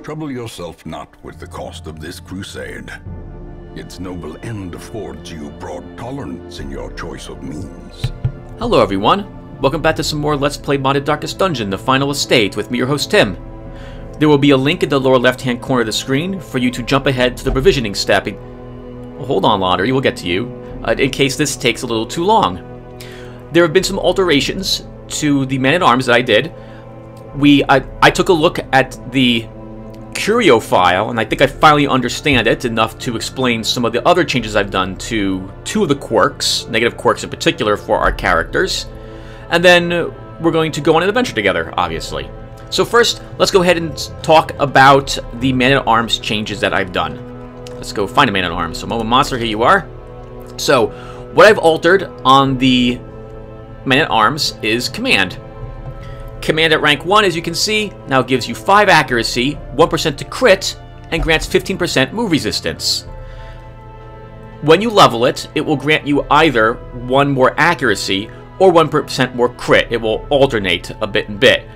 Trouble yourself not with the cost of this crusade. Its noble end affords you broad tolerance in your choice of means. Hello everyone, welcome back to some more Let's Play Modded Darkest Dungeon, The Final Estate, with me, your host Tim. There will be a link in the lower left hand corner of the screen for you to jump ahead to the provisioning step. Well, hold on, Lotaeri, we'll get to you, in case this takes a little too long. There have been some alterations to the Man-at-Arms that I did. I took a look at the curio file, and I think I finally understand it enough to explain some of the other changes I've done to two of the quirks, negative quirks in particular, for our characters. And then we're going to go on an adventure together, obviously. So first, let's go ahead and talk about the Man-at-Arms changes that I've done. Let's go find a Man-at-Arms. So, Momo Monster, here you are. So, what I've altered on the Man-at-Arms is Command. Command at rank 1, as you can see, now gives you 5 accuracy, 1% to crit, and grants 15% move resistance. When you level it, it will grant you either 1 more accuracy or 1% more crit. It will alternate a bit and bit.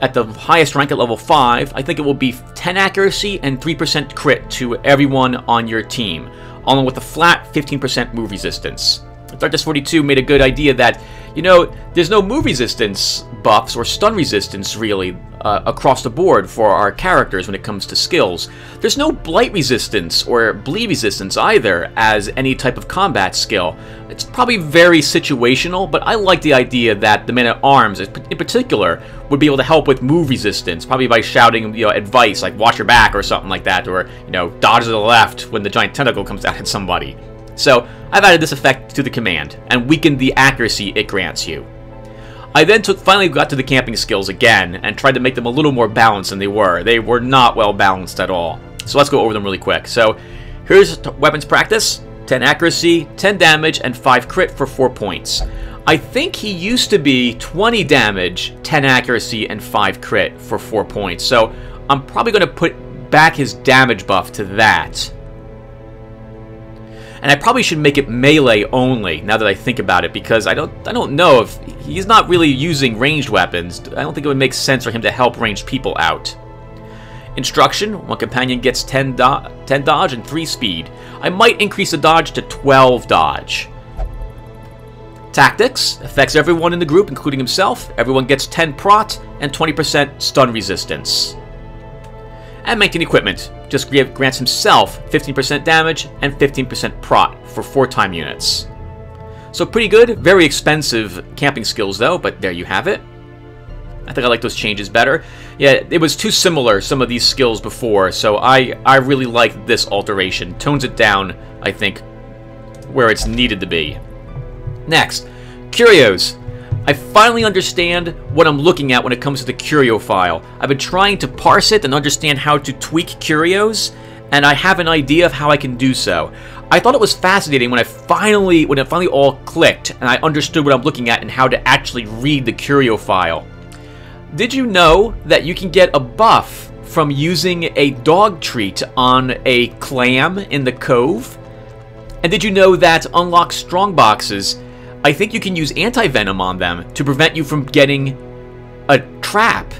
At the highest rank at level 5, I think it will be 10 accuracy and 3% crit to everyone on your team, along with a flat 15% move resistance. Darkness 42 made a good idea that, you know, there's no move resistance buffs or stun resistance, really, across the board for our characters when it comes to skills. There's no blight resistance or bleed resistance either as any type of combat skill. It's probably very situational, but I like the idea that the Man-at-Arms, in particular, would be able to help with move resistance, probably by shouting, you know, advice like watch your back or something like that, or, you know, dodge to the left when the giant tentacle comes out at somebody. So, I've added this effect to the command, and weakened the accuracy it grants you. I then finally got to the camping skills again, and tried to make them a little more balanced than they were. They were not well balanced at all. So let's go over them really quick. So, here's weapons practice, 10 accuracy, 10 damage, and 5 crit for 4 points. I think he used to be 20 damage, 10 accuracy, and 5 crit for 4 points. So, I'm probably going to put back his damage buff to that. And I probably should make it melee only, now that I think about it, because I don't know if he's not really using ranged weapons. I don't think it would make sense for him to help ranged people out. Instruction, one companion gets 10 dodge and 3 speed. I might increase the dodge to 12 dodge. Tactics, affects everyone in the group, including himself. Everyone gets 10 prot and 20% stun resistance. And maintain equipment, just grants himself 15% damage and 15% prot for 4 time units. So pretty good, very expensive camping skills though, but there you have it. I think I like those changes better. Yeah, it was too similar, some of these skills before, so I really like this alteration. Tones it down, I think, where it's needed to be. Next, curios. I finally understand what I'm looking at when it comes to the curio file. I've been trying to parse it and understand how to tweak curios, and I have an idea of how I can do so. I thought it was fascinating when it finally all clicked and I understood what I'm looking at and how to actually read the curio file. Did you know that you can get a buff from using a dog treat on a clam in the cove? And did you know that unlock strong boxes, I think you can use anti-venom on them to prevent you from getting a trap.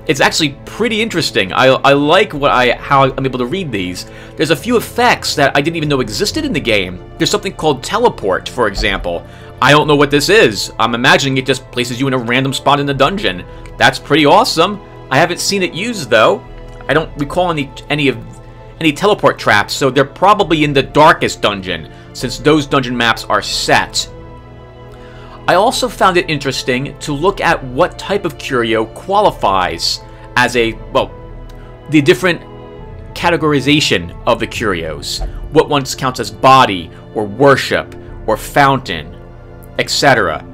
It's actually pretty interesting. I like how I'm able to read these. There's a few effects that I didn't even know existed in the game. There's something called teleport, for example. I don't know what this is. I'm imagining it just places you in a random spot in the dungeon. That's pretty awesome. I haven't seen it used though. I don't recall any teleport traps, so they're probably in the darkest dungeon, since those dungeon maps are set. I also found it interesting to look at what type of curio qualifies as a, well, the different categorization of the curios. What ones counts as body, or worship, or fountain, etc.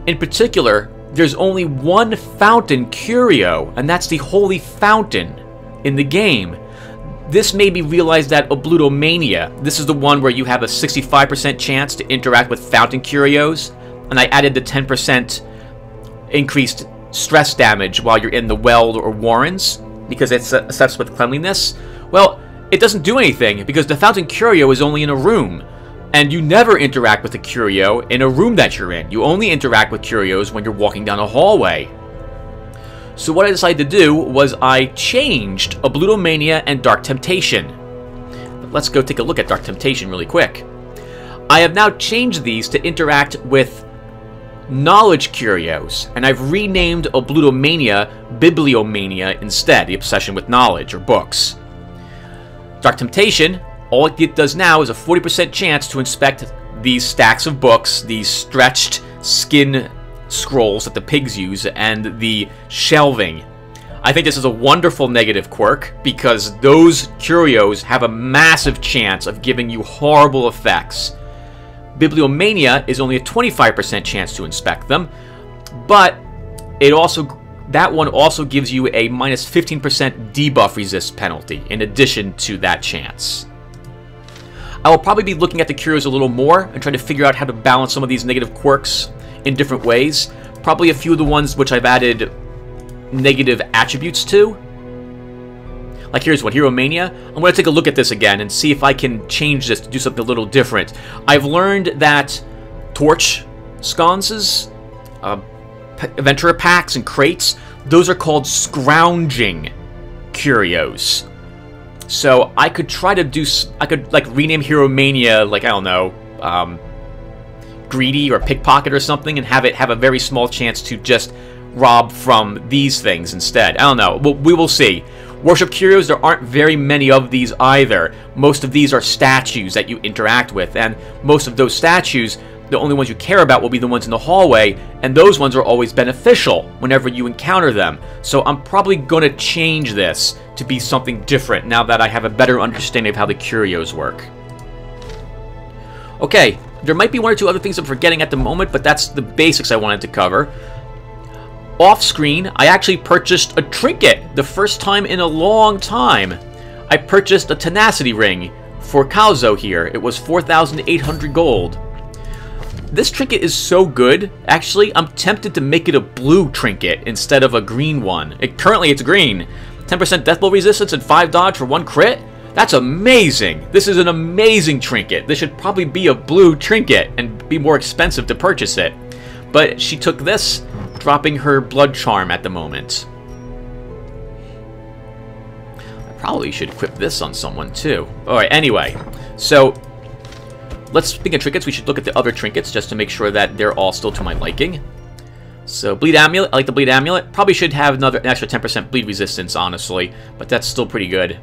In particular, there's only one fountain curio, and that's the Holy Fountain in the game. This made me realize that Oblutomania, this is the one where you have a 65% chance to interact with fountain curios, and I added the 10% increased stress damage while you're in the Weld or Warrens, because it's assessed with cleanliness. Well, it doesn't do anything, because the Fountain Curio is only in a room, and you never interact with a curio in a room that you're in. You only interact with curios when you're walking down a hallway. So what I decided to do was I changed Oblutomania and Dark Temptation. But let's go take a look at Dark Temptation really quick. I have now changed these to interact with Knowledge Curios, and I've renamed Oblutomania Bibliomania instead, the obsession with knowledge or books. Dark Temptation, all it does now is a 40% chance to inspect these stacks of books, these stretched skin scrolls that the pigs use, and the shelving. I think this is a wonderful negative quirk because those curios have a massive chance of giving you horrible effects. Bibliomania is only a 25% chance to inspect them, but that one also gives you a minus 15% debuff resist penalty in addition to that chance. I will probably be looking at the curios a little more and trying to figure out how to balance some of these negative quirks in different ways. Probably a few of the ones which I've added negative attributes to. Like here's one, Hero Mania. I'm going to take a look at this again and see if I can change this to do something a little different. I've learned that torch sconces, Adventurer packs and crates, those are called scrounging curios. So I could try to like rename Hero Mania, like, I don't know, Greedy or Pickpocket or something, and have it have a very small chance to just rob from these things instead. I don't know. We will see. Worship Curios, there aren't very many of these either. Most of these are statues that you interact with, and most of those statues, the only ones you care about will be the ones in the hallway, and those ones are always beneficial whenever you encounter them. So I'm probably going to change this to be something different now that I have a better understanding of how the curios work. Okay, there might be one or two other things I'm forgetting at the moment, but that's the basics I wanted to cover. Off screen, I actually purchased a trinket, the first time in a long time. I purchased a tenacity ring for Kalzo here. It was 4,800 gold. This trinket is so good, actually, I'm tempted to make it a blue trinket instead of a green one. Currently it's green. 10% death blow resistance and 5 dodge for 1 crit? That's amazing! This is an amazing trinket. This should probably be a blue trinket and be more expensive to purchase it. But she took this, dropping her blood charm at the moment. I probably should equip this on someone too. Alright, anyway. So, speaking of trinkets, we should look at the other trinkets just to make sure that they're all still to my liking. So, Bleed Amulet, I like the Bleed Amulet. Probably should have an extra 10% bleed resistance, honestly, but that's still pretty good.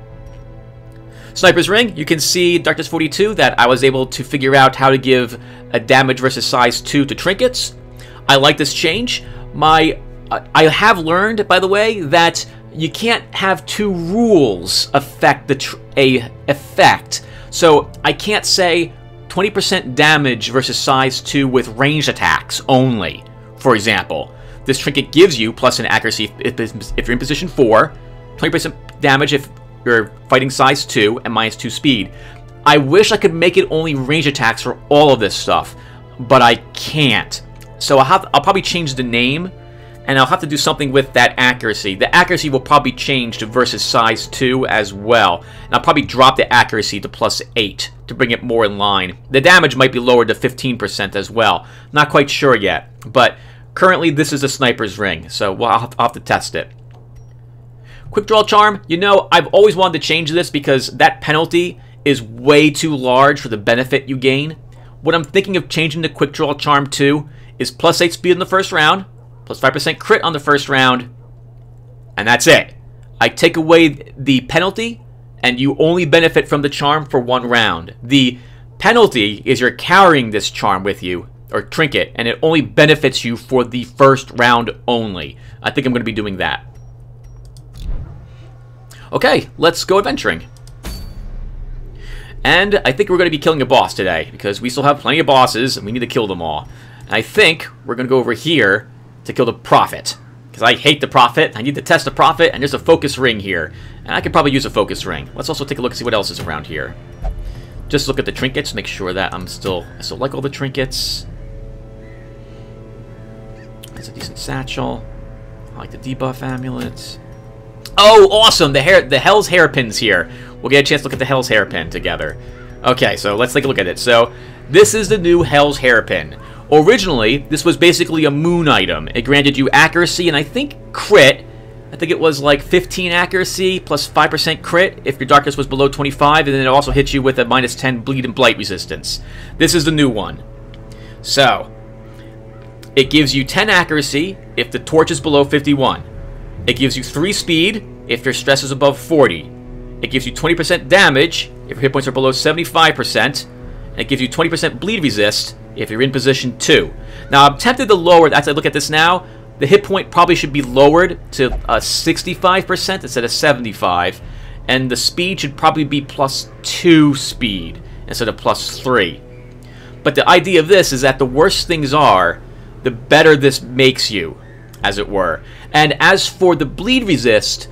Sniper's Ring, you can see Darkness 42 that I was able to figure out how to give a damage versus size 2 to trinkets. I like this change. I have learned, by the way, that you can't have 2 rules affect a effect. So I can't say 20% damage versus size 2 with ranged attacks only. For example, this trinket gives you plus an accuracy if you're in position 4, 20% damage if you're fighting size 2, and minus 2 speed. I wish I could make it only range attacks for all of this stuff, but I can't. So I'll probably change the name, and I'll have to do something with that accuracy. The accuracy will probably change to versus size 2 as well. And I'll probably drop the accuracy to plus 8 to bring it more in line. The damage might be lowered to 15% as well. Not quite sure yet, but currently this is a Sniper's Ring, so I'll have to test it. Quick Draw Charm, you know, I've always wanted to change this because that penalty is way too large for the benefit you gain. What I'm thinking of changing the Quick Draw Charm to is plus 8 speed in the first round, plus 5% crit on the first round, and that's it. I take away the penalty, and you only benefit from the charm for 1 round. The penalty is you're carrying this charm with you, or trinket, and it only benefits you for the first round only. I think I'm going to be doing that. Okay, let's go adventuring. And I think we're going to be killing a boss today, because we still have plenty of bosses, and we need to kill them all. And I think we're going to go over here to kill the Prophet, because I hate the Prophet. I need to test the Prophet, and there's a focus ring here. And I could probably use a focus ring. Let's also take a look and see what else is around here. Just look at the trinkets, make sure that I still like all the trinkets. It's a decent satchel. I like the debuff amulet. Oh, awesome! The Hell's Hairpin's here. We'll get a chance to look at the Hell's Hairpin together. Okay, so let's take a look at it. So, this is the new Hell's Hairpin. Originally, this was basically a moon item. It granted you accuracy and I think crit I think it was like 15 accuracy plus 5% crit if your darkness was below 25, and then it also hits you with a minus 10 bleed and blight resistance. This is the new one. So, it gives you 10 accuracy if the torch is below 51. It gives you 3 speed if your stress is above 40. It gives you 20% damage if your hit points are below 75%. And it gives you 20% bleed resist if you're in position 2. Now, I'm tempted to lower, as I look at this now, the hit point probably should be lowered to 65% instead of 75. And the speed should probably be plus 2 speed instead of plus 3. But the idea of this is that the worse things are, the better this makes you, as it were. And as for the bleed resist,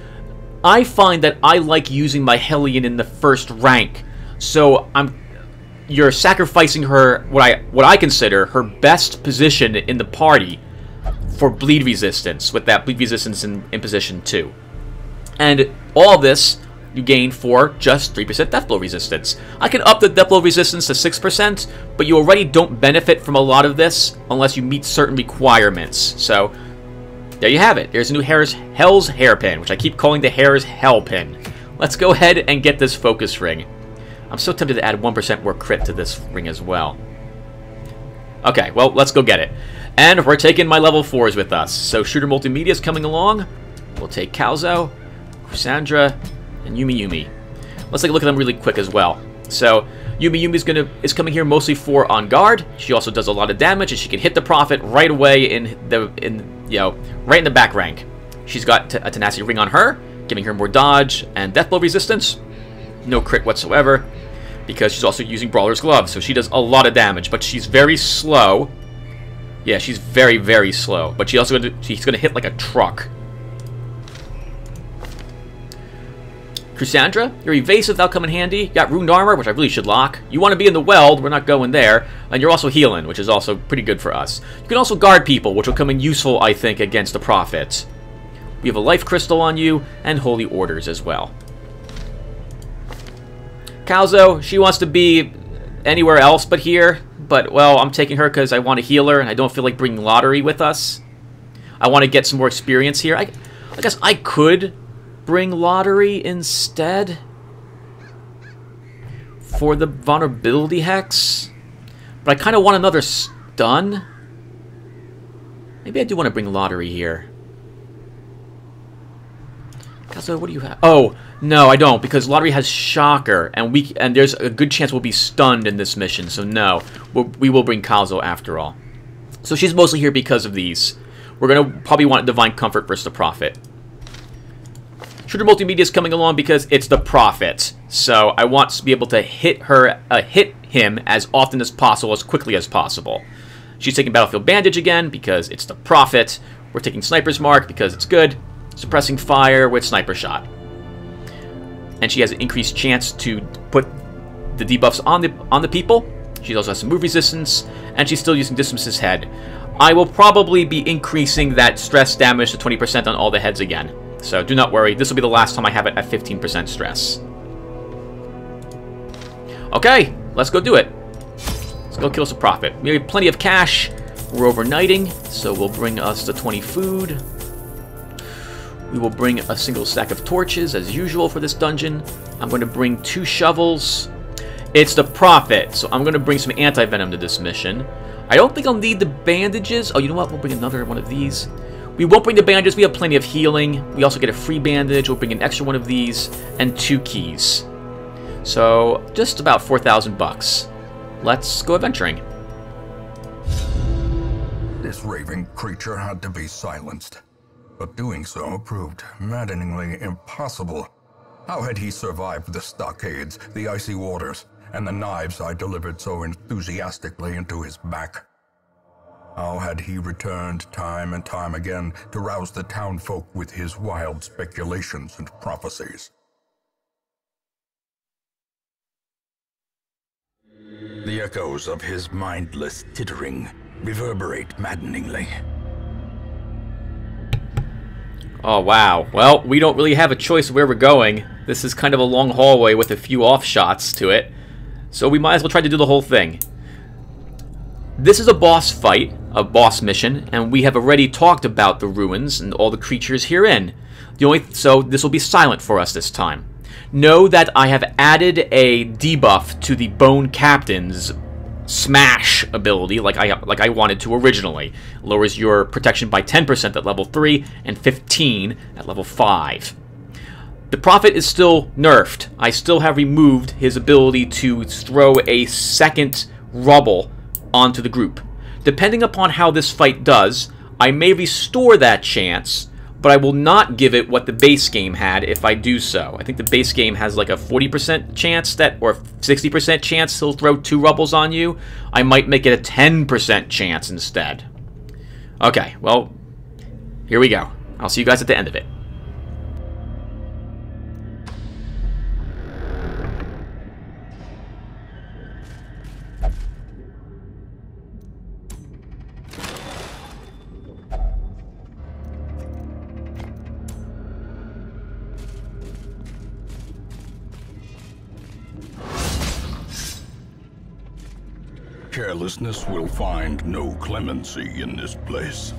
I find that I like using my Hellion in the first rank. So you're sacrificing her, what I consider her best position in the party for bleed resistance, with that bleed resistance in position 2. And all this you gain for just 3% death blow resistance. I can up the death blow resistance to 6%, but you already don't benefit from a lot of this unless you meet certain requirements. So there you have it. There's a new Hell's Hairpin, which I keep calling the Hair's Hellpin. Let's go ahead and get this focus ring. I'm so tempted to add 1% more crit to this ring as well. Okay, well, let's go get it. And we're taking my level 4s with us. So Shooter Multimedia is coming along. We'll take Calzo, Cassandra, and Yumi. Let's take a look at them really quick as well. So Yumi is coming here mostly for on guard. She also does a lot of damage, and she can hit the Prophet right away right in the back rank. She's got a tenacity ring on her, giving her more dodge and death blow resistance. No crit whatsoever, because she's also using Brawler's Glove, so she does a lot of damage. But she's very slow. Yeah, she's very, very slow. But she's gonna hit like a truck. Cassandra, you're evasive, that'll come in handy. You got Ruined Armor, which I really should lock. You want to be in the Weld, we're not going there. And you're also healing, which is also pretty good for us. You can also guard people, which will come in useful, I think, against the Prophet. We have a Life Crystal on you, and Holy Orders as well. Calzo, she wants to be anywhere else but here. But, well, I'm taking her because I want to heal her, and I don't feel like bringing Lotaeri with us. I want to get some more experience here. I guess I could bring Lotaeri instead for the vulnerability hex, but I kind of want another stun. Maybe I do want to bring Lotaeri here. So what do you have? Oh no, I don't, because Lotaeri has Shocker, and there's a good chance we'll be stunned in this mission. So no, we will bring Calzo after all. So she's mostly here because of these. We're gonna probably want Divine Comfort versus the Prophet. Shooter Multimedia is coming along because it's the Prophet, so I want to be able to hit him as often as possible, as quickly as possible. She's taking Battlefield Bandage again because it's the Prophet. We're taking Sniper's Mark because it's good. Suppressing fire with Sniper Shot. And she has an increased chance to put the debuffs on the people. She also has some move resistance, and she's still using Dismas's head. I will probably be increasing that stress damage to 20% on all the heads again. So do not worry, this will be the last time I have it at 15% stress. Okay, let's go do it. Let's go kill some Prophet. We have plenty of cash. We're overnighting, so we'll bring us the 20 food. We will bring a single stack of torches, as usual, for this dungeon. I'm going to bring 2 shovels. It's the Prophet, so I'm going to bring some anti-venom to this mission. I don't think I'll need the bandages. Oh, you know what? We'll bring another one of these. We won't bring the bandages. We have plenty of healing. We also get a free bandage. We'll bring an extra one of these and 2 keys. So, just about 4,000 bucks. Let's go adventuring. This raving creature had to be silenced. But doing so proved maddeningly impossible. How had he survived the stockades, the icy waters, and the knives I delivered so enthusiastically into his back? How had he returned time and time again to rouse the townfolk with his wild speculations and prophecies? The echoes of his mindless tittering reverberate maddeningly. Oh, wow. Well, we don't really have a choice where we're going. This is kind of a long hallway with a few offshots to it. So we might as well try to do the whole thing. This is a boss fight, a boss mission, and we have already talked about the ruins and all the creatures herein. So this will be silent for us this time. Know that I have added a debuff to the Bone Captain's Smash ability, like I wanted to originally. Lowers your protection by 10% at level 3 and 15 at level 5. The Prophet is still nerfed. I still have removed his ability to throw a second rubble onto the group. Depending upon how this fight does, I may restore that chance, but I will not give it what the base game had if I do so. I think the base game has like a 40% chance that, or 60% chance he'll throw 2 rubbles on you. I might make it a 10% chance instead. Okay, well, here we go. I'll see you guys at the end of it. Carelessness will find no clemency in this place.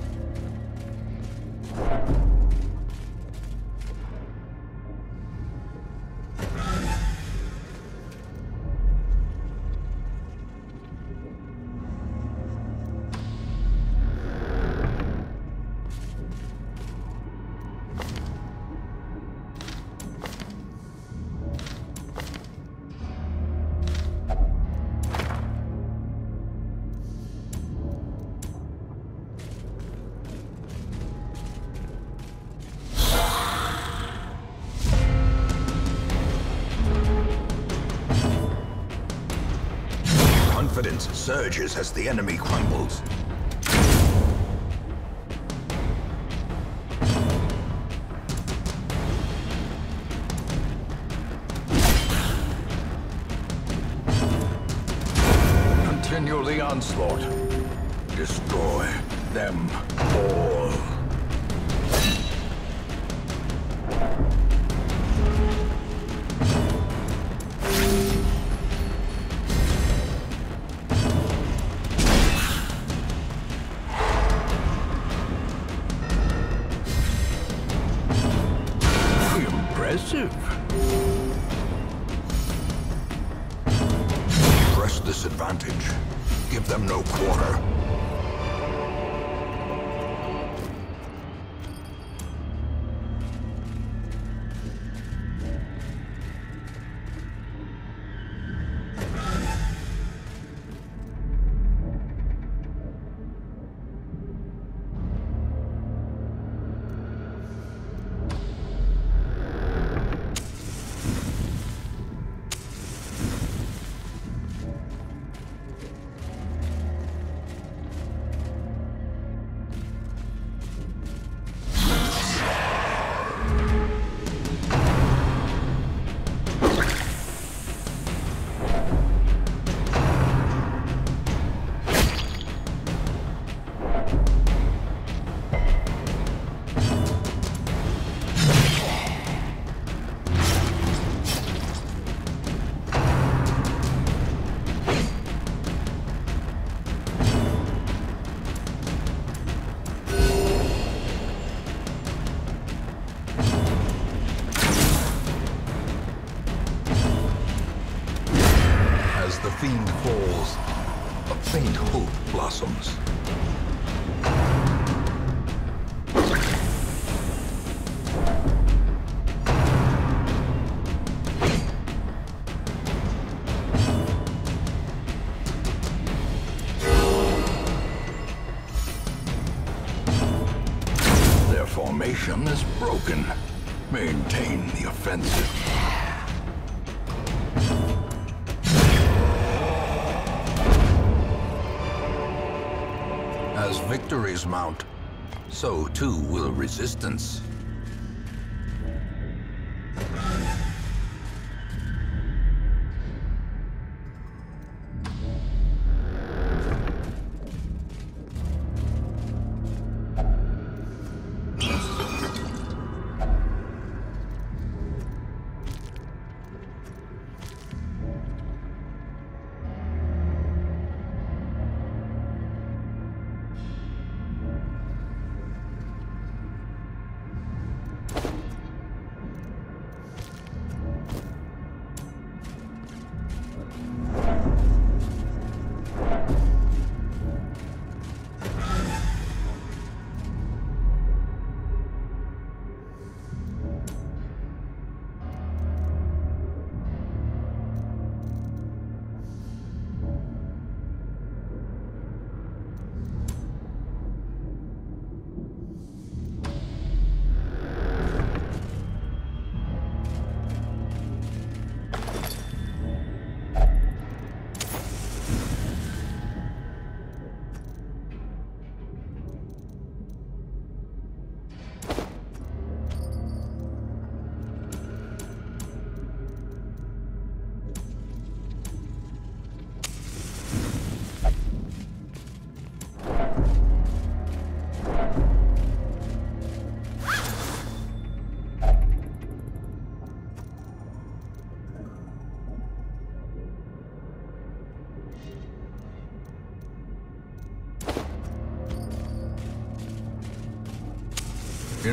Confidence surges as the enemy crumbles. Continue the onslaught. Destroy them all. Press this advantage. Give them no quarter. The fiend falls, a faint hope blossoms. Their formation is broken. Maintain the offensive. As victories mount, so too will resistance.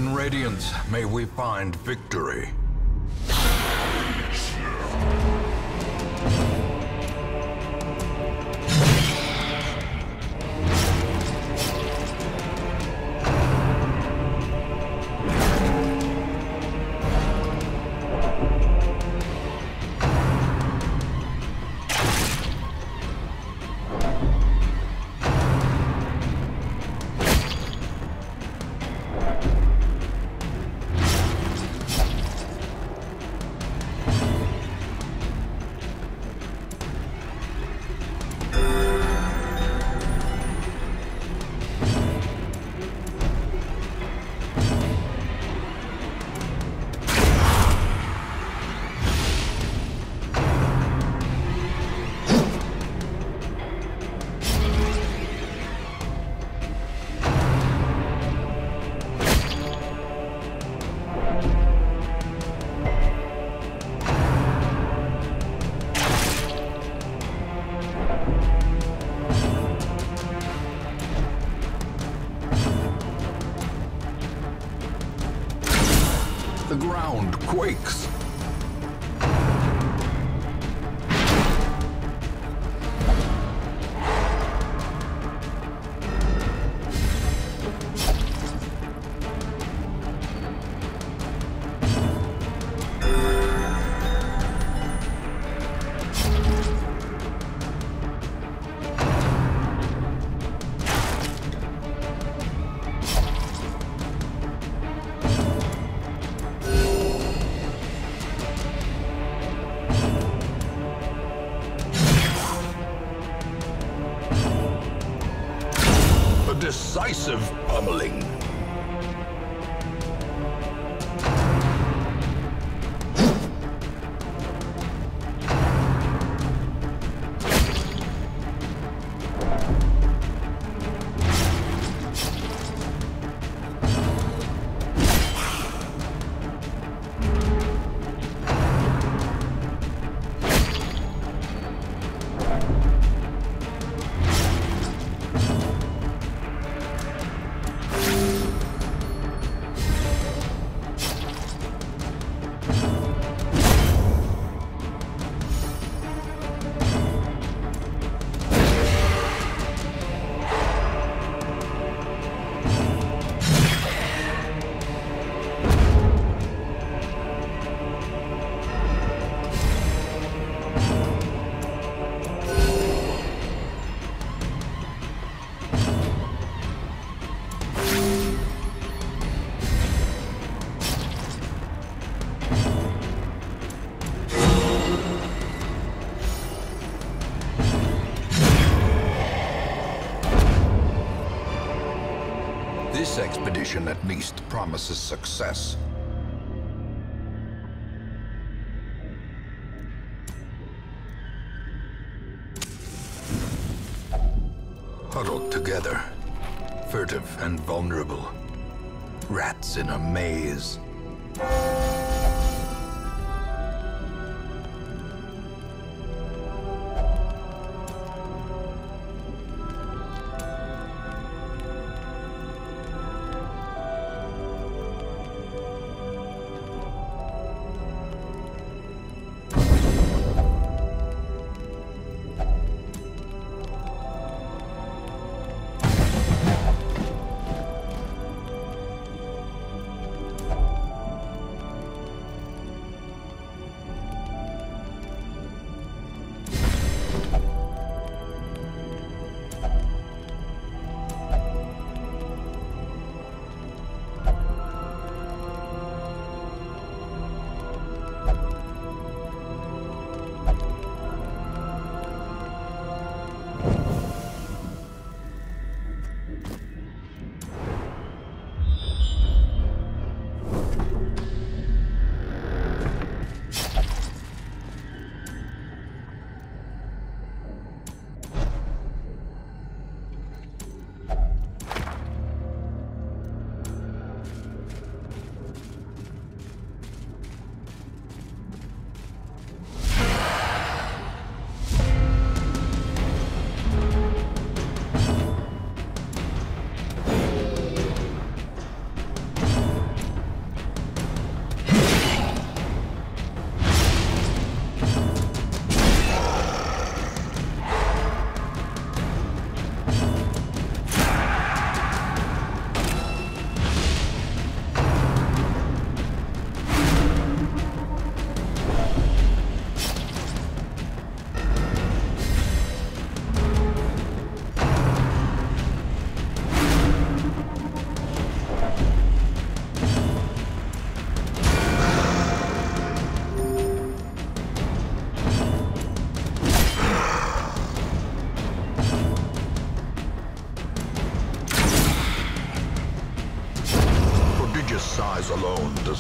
In Radiance, may we find victory. The ground quakes. Decisive pummeling. This expedition at least promises success. Huddled together, furtive and vulnerable. Rats in a maze.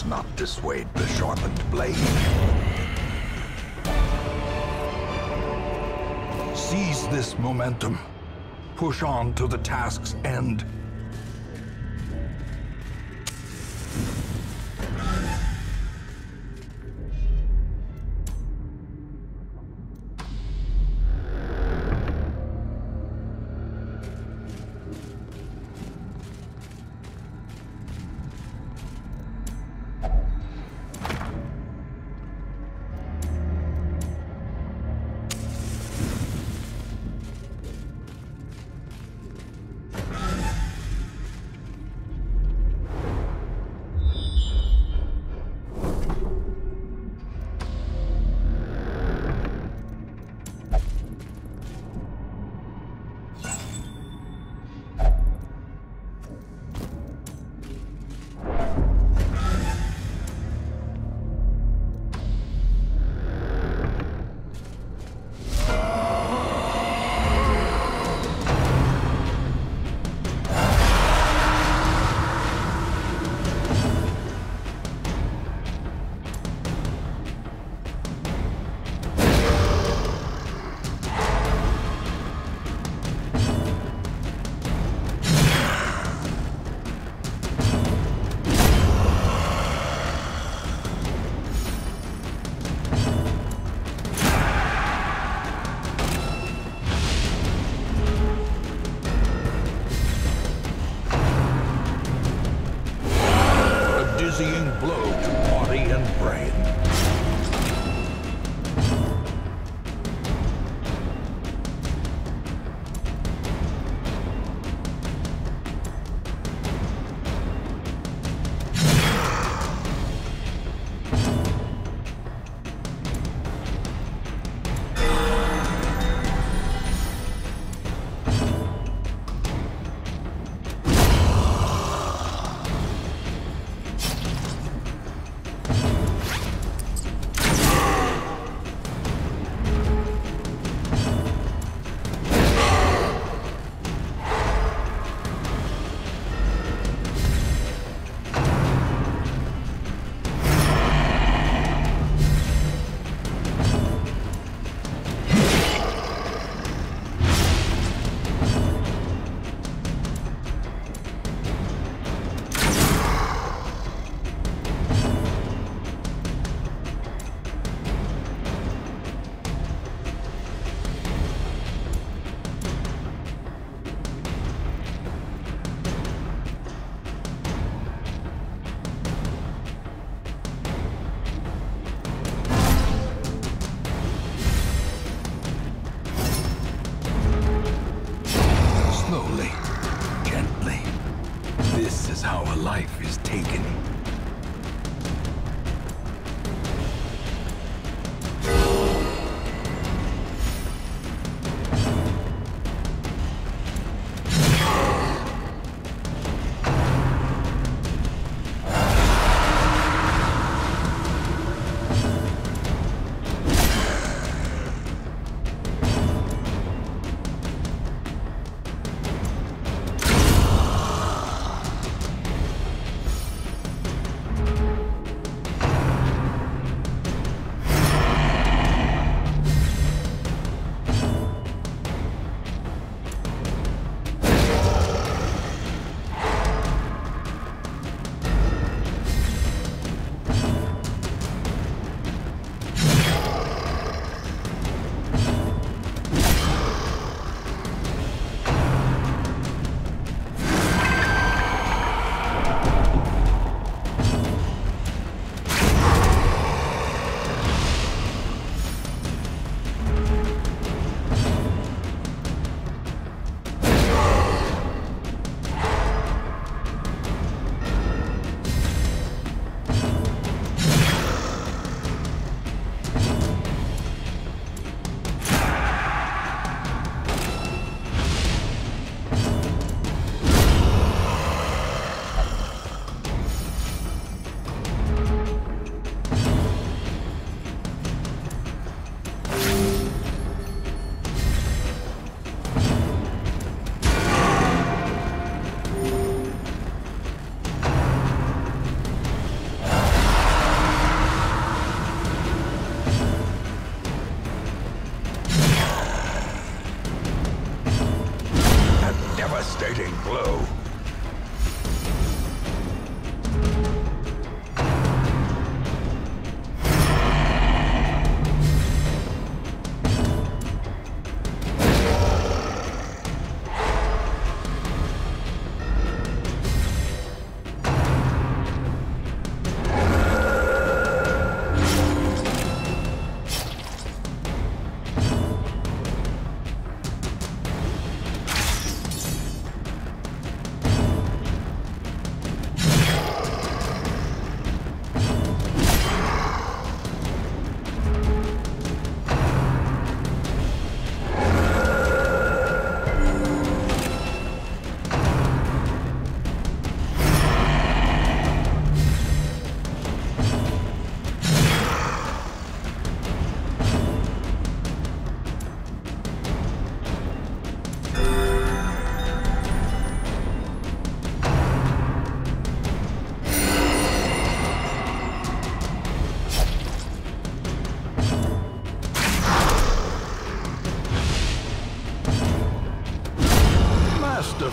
does not dissuade the sharpened blade. Seize this momentum. Push on to the task's end.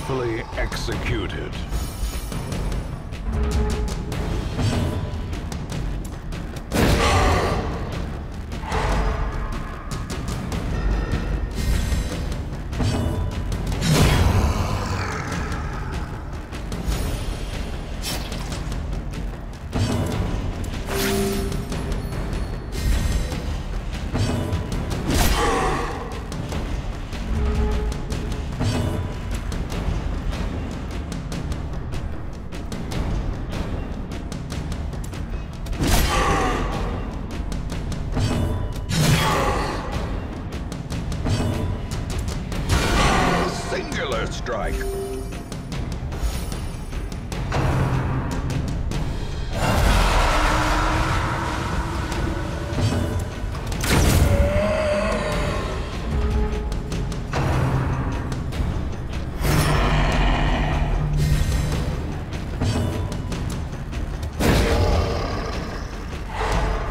successfully executed. Strike.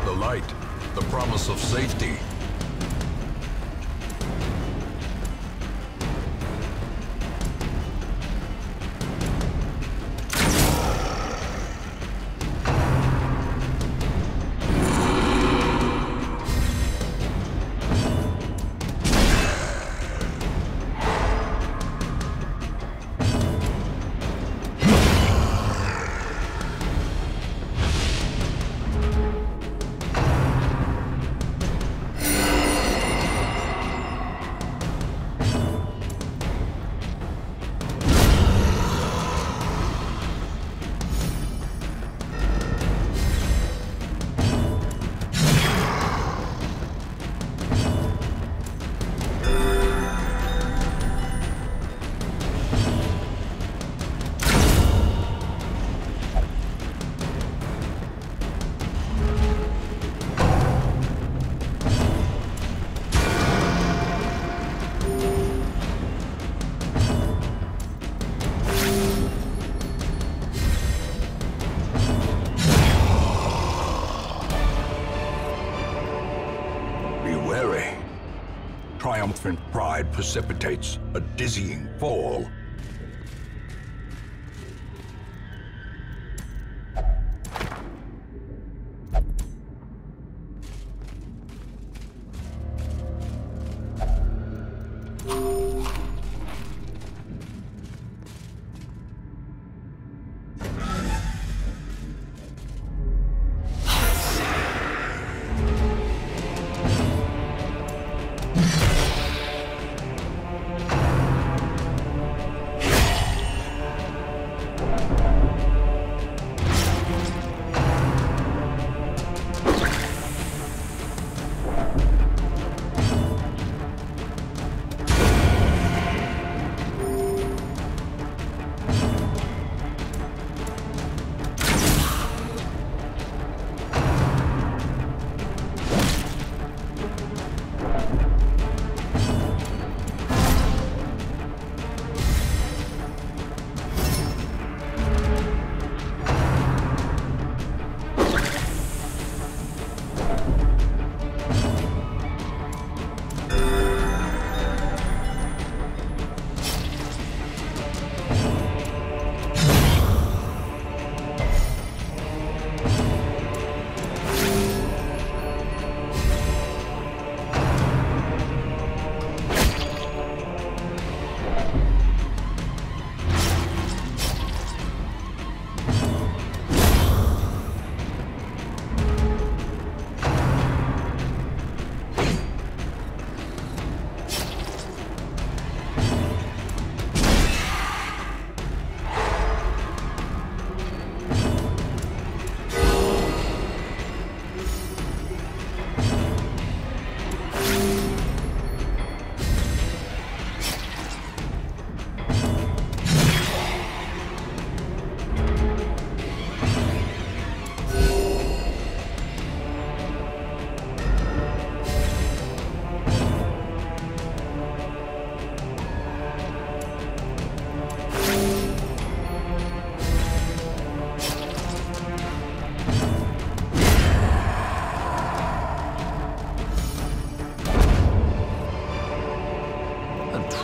The light, the promise of safety. Triumphant pride precipitates a dizzying fall.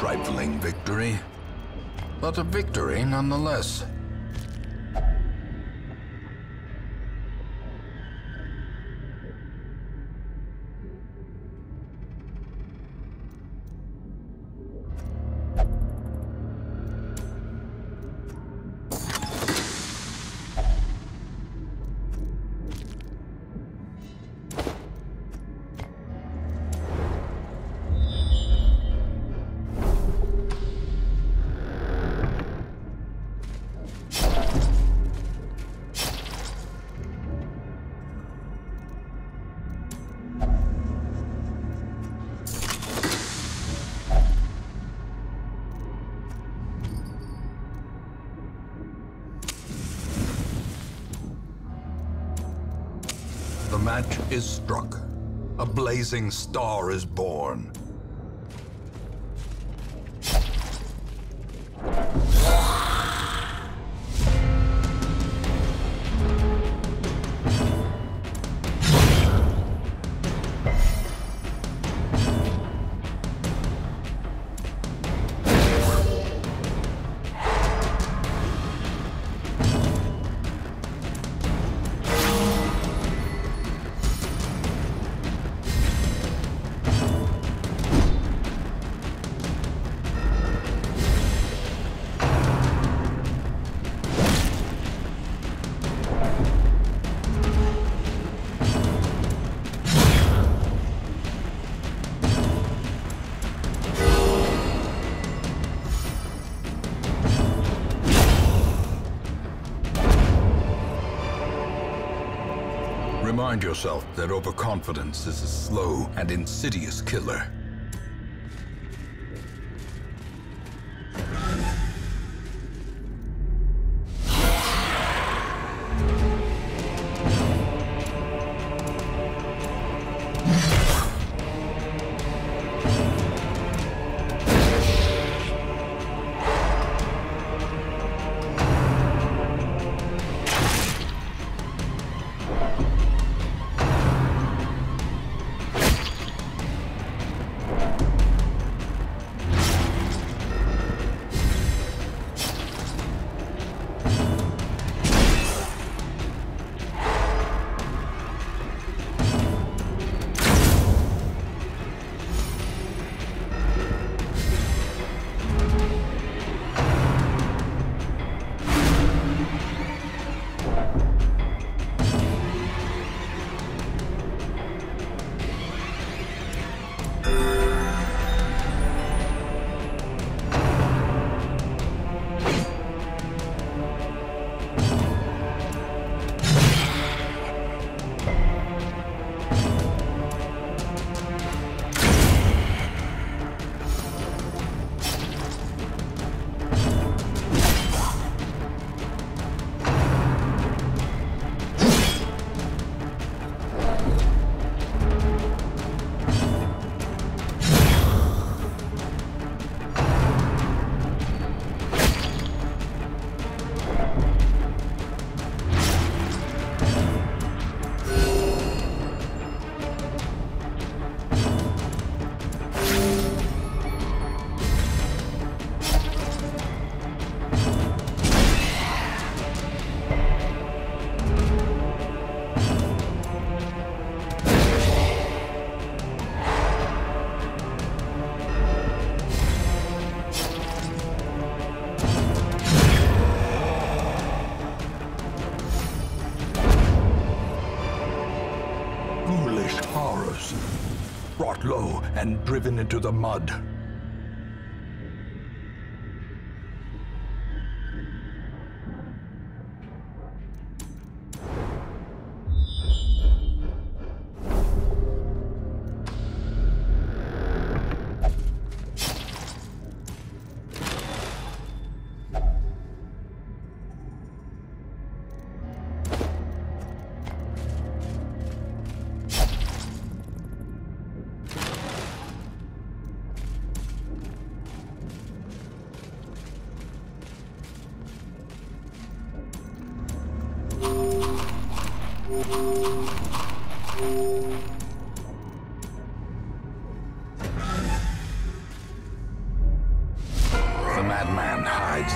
trifling victory. but a victory nonetheless. The match is struck. A blazing star is born. Remind yourself that overconfidence is a slow and insidious killer. Brought low and driven into the mud. The madman hides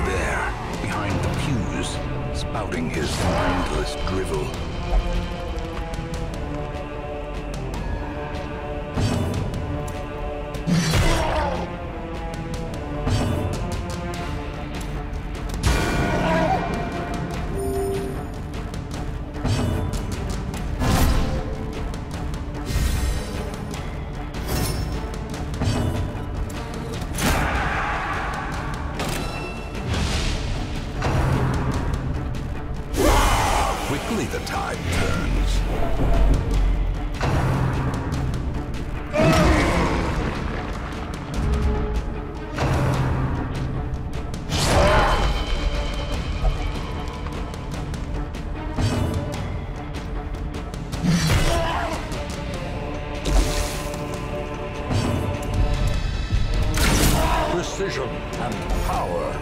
precision and power.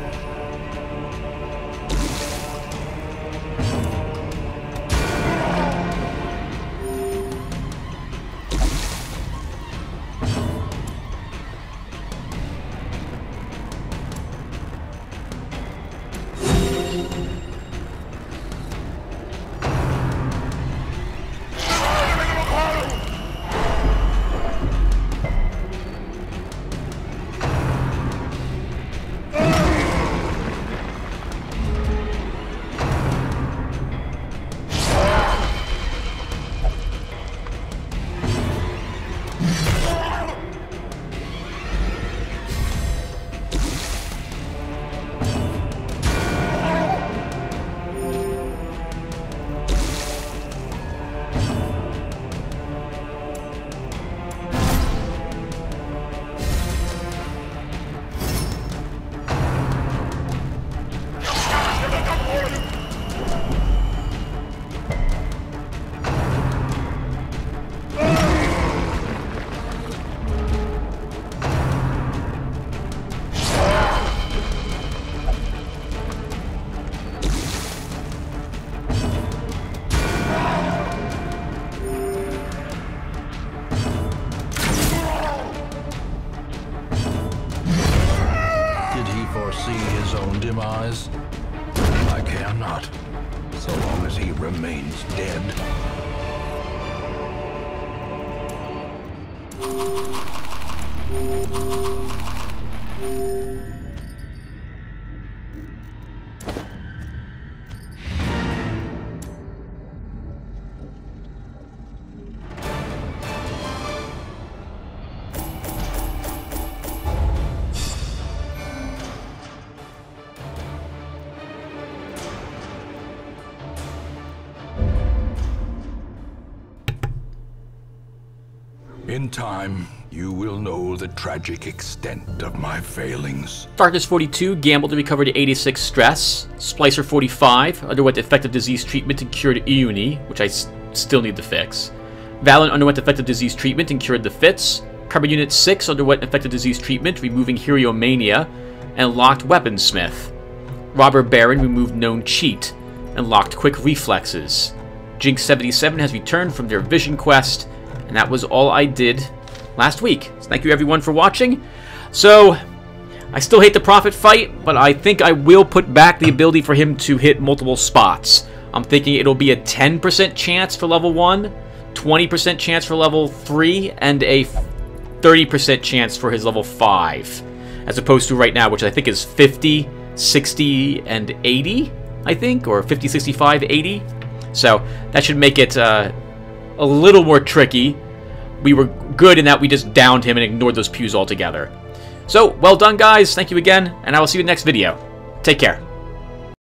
Demise? I care not, so long as he remains dead. In time, you will know the tragic extent of my failings. Darkness 42 gambled to recover to 86 stress. Splicer 45 underwent effective disease treatment and cured Iuni, which I still need to fix. Valen underwent effective disease treatment and cured the fits. Carbon Unit 6 underwent effective disease treatment, removing Heliomania, and locked Weaponsmith. Robber Baron removed known cheat, and locked quick reflexes. Jinx 77 has returned from their vision quest, and that was all I did last week. So thank you everyone for watching. So, I still hate the Prophet fight, but I think I will put back the ability for him to hit multiple spots. I'm thinking it'll be a 10% chance for level 1, 20% chance for level 3, and a 30% chance for his level 5. As opposed to right now, which I think is 50, 60, and 80, I think, or 50, 65, 80. So, that should make it a little more tricky. We were good in that we just downed him and ignored those pews altogether. So, well done guys, thank you again, and I will see you in the next video. Take care.